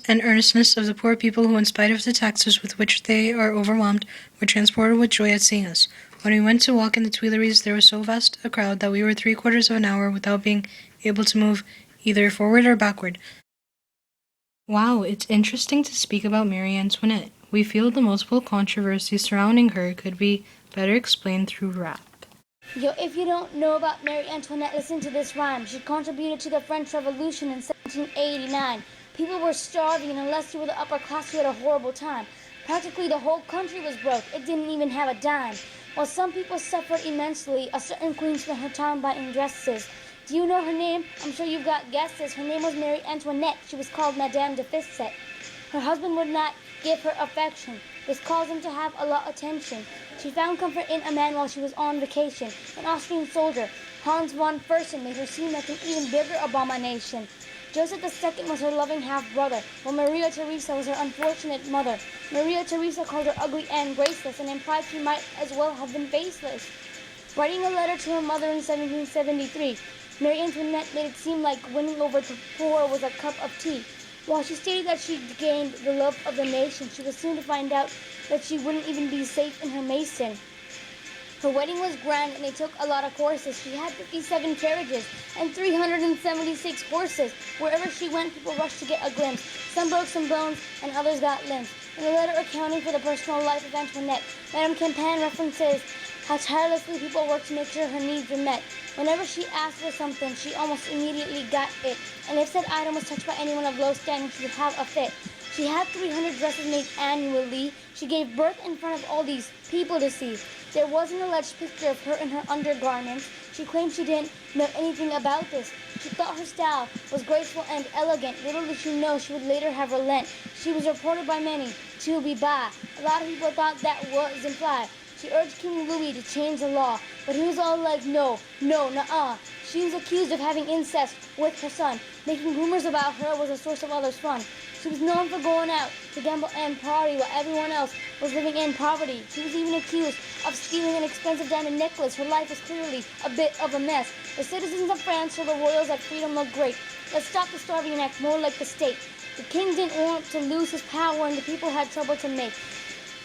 and earnestness of the poor people who, in spite of the taxes with which they are overwhelmed, were transported with joy at seeing us. When we went to walk in the Tuileries, there was so vast a crowd that we were 3/4 of an hour without being able to move either forward or backward. Wow, it's interesting to speak about Marie Antoinette. We feel the multiple controversies surrounding her could be better explained through rap. Yo, if you don't know about Marie Antoinette, listen to this rhyme. She contributed to the French Revolution in 1789. People were starving, and unless you were the upper class, you had a horrible time. Practically the whole country was broke. It didn't even have a dime. While some people suffered immensely, a certain queen spent her time buying dresses. Do you know her name? I'm sure you've got guesses. Her name was Marie Antoinette. She was called Madame de Fisset. Her husband would not give her affection. This caused him to have a lot of tension. She found comfort in a man while she was on vacation. An Austrian soldier, Hans von Fersen, made her seem like an even bigger abomination. Joseph II was her loving half-brother, while Maria Theresa was her unfortunate mother. Maria Theresa called her ugly and graceless, and implied she might as well have been faceless. Writing a letter to her mother in 1773, Marie Antoinette made it seem like winning over the poor was a cup of tea. While she stated that she gained the love of the nation, she was soon to find out that she wouldn't even be safe in her mason. Her wedding was grand, and they took a lot of courses. She had 57 carriages and 376 horses. Wherever she went, people rushed to get a glimpse. Some broke some bones, and others got limbs. In a letter accounting for the personal life of Antoinette, Madame Campan references how tirelessly people worked to make sure her needs were met. Whenever she asked for something, she almost immediately got it. And if said item was touched by anyone of low standing, she would have a fit. She had 300 dresses made annually. She gave birth in front of all these people to see. There was an alleged picture of her in her undergarments. She claimed she didn't know anything about this. She thought her style was graceful and elegant. Little did she know she would later have relent. She was reported by many to be bi. A lot of people thought that was implied. She urged King Louis to change the law, but he was all like, no, nuh-uh. She was accused of having incest with her son. Making rumors about her was a source of others' fun. She was known for going out to gamble and party while everyone else was living in poverty. She was even accused of stealing an expensive diamond necklace. Her life was clearly a bit of a mess. The citizens of France told the royals that freedom looked great. Let's stop the starving and act more like the state. The king didn't want to lose his power, and the people had trouble to make.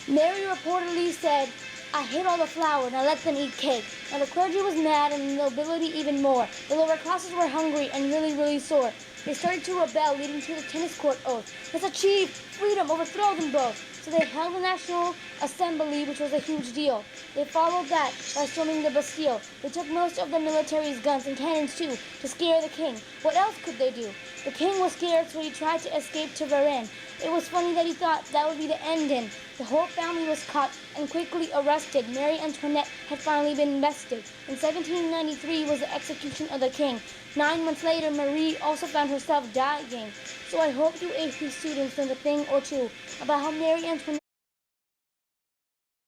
Mary reportedly said, I hate all the flour, now let them eat cake. Now the clergy was mad and the nobility even more. The lower classes were hungry and really sore. They started to rebel, leading to the tennis court oath. Let's achieve freedom, overthrow them both. So they held a national assembly, which was a huge deal. They followed that by storming the Bastille. They took most of the military's guns and cannons too, to scare the king. What else could they do? The king was scared, so he tried to escape to Varennes. It was funny that he thought that would be the ending. The whole family was caught and quickly arrested. Marie Antoinette had finally been invested. In 1793 was the execution of the king. 9 months later, Marie also found herself dying. So I hope you AP students learned a thing or two about how Marie Antoinette